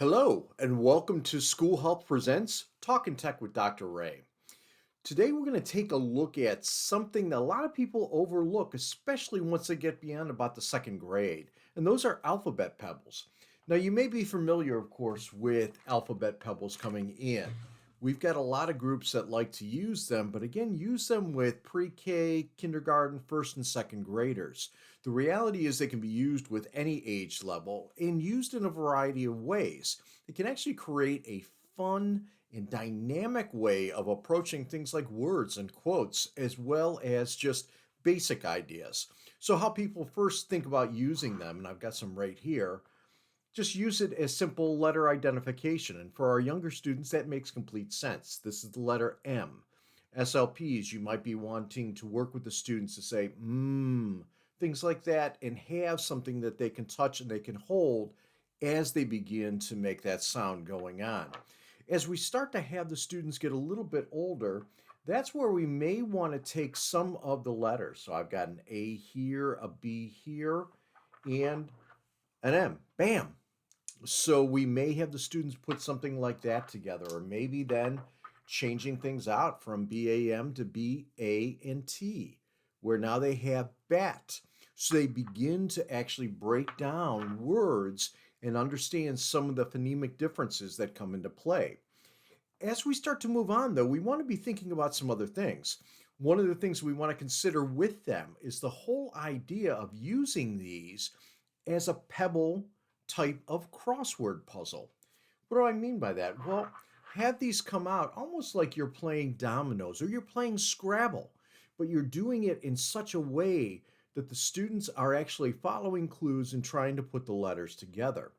Hello, and welcome to School Health Presents Talkin Tech with Dr. Ray. Today, we're going to take a look at something that a lot of people overlook, especially once they get beyond about the second grade, and those are Alphabet Pebbles. Now, you may be familiar, of course, with Alphabet Pebbles coming in. We've got a lot of groups that like to use them, but again, use them with pre-K, kindergarten, first and second graders. The reality is they can be used with any age level and used in a variety of ways. It can actually create a fun and dynamic way of approaching things like words and quotes, as well as just basic ideas. So, how people first think about using them, and I've got some right here, just use it as simple letter identification. And for our younger students, that makes complete sense. This is the letter M. SLPs, you might be wanting to work with the students to say, things like that, and have something that they can touch and they can hold as they begin to make that sound going on. As we start to have the students get a little bit older, that's where we may want to take some of the letters. So I've got an A here, a B here, and an M. Bam! So we may have the students put something like that together, or maybe then changing things out from BAM to BA and T, where now they have bat. So they begin to actually break down words and understand some of the phonemic differences that come into play. As we start to move on, though, we want to be thinking about some other things. One of the things we want to consider with them is the whole idea of using these as a pebble type of crossword puzzle. What do I mean by that? Well, have these come out almost like you're playing dominoes or you're playing Scrabble, but you're doing it in such a way that the students are actually following clues and trying to put the letters together.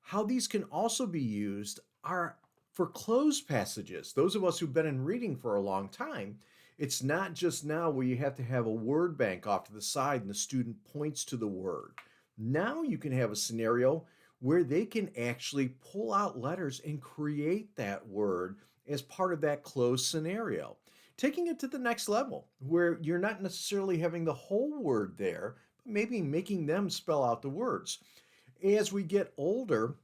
How these can also be used are for cloze passages. Those of us who've been in reading for a long time, it's not just now where you have to have a word bank off to the side and the student points to the word. Now you can have a scenario where they can actually pull out letters and create that word as part of that closed scenario. Taking it to the next level, where you're not necessarily having the whole word there, but maybe making them spell out the words. As we get older,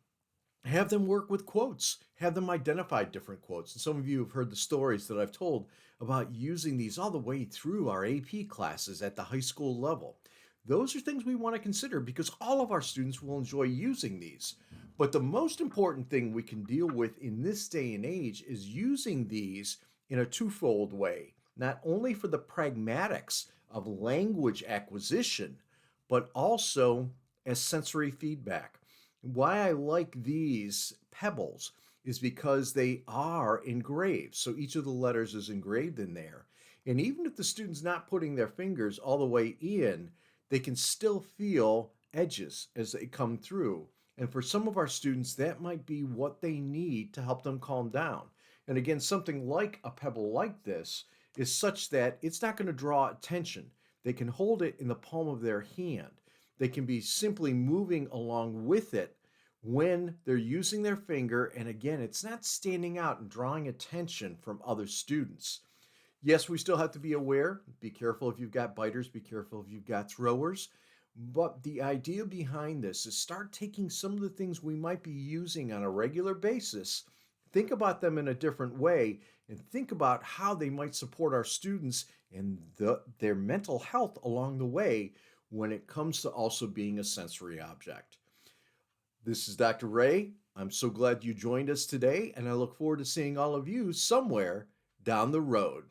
have them work with quotes, have them identify different quotes. And some of you have heard the stories that I've told about using these all the way through our AP classes at the high school level. Those are things we want to consider because all of our students will enjoy using these. But the most important thing we can deal with in this day and age is using these in a twofold way, not only for the pragmatics of language acquisition, but also as sensory feedback. Why I like these pebbles is because they are engraved. So each of the letters is engraved in there. And even if the student's not putting their fingers all the way in, they can still feel edges as they come through. And for some of our students, that might be what they need to help them calm down. And again, something like a pebble like this is such that it's not going to draw attention. They can hold it in the palm of their hand. They can be simply moving along with it when they're using their finger. And again, it's not standing out and drawing attention from other students. Yes, we still have to be aware. Be careful if you've got biters. Be careful if you've got throwers. But the idea behind this is start taking some of the things we might be using on a regular basis, think about them in a different way, and think about how they might support our students and their mental health along the way when it comes to also being a sensory object. This is Dr. Ray. I'm so glad you joined us today, and I look forward to seeing all of you somewhere down the road.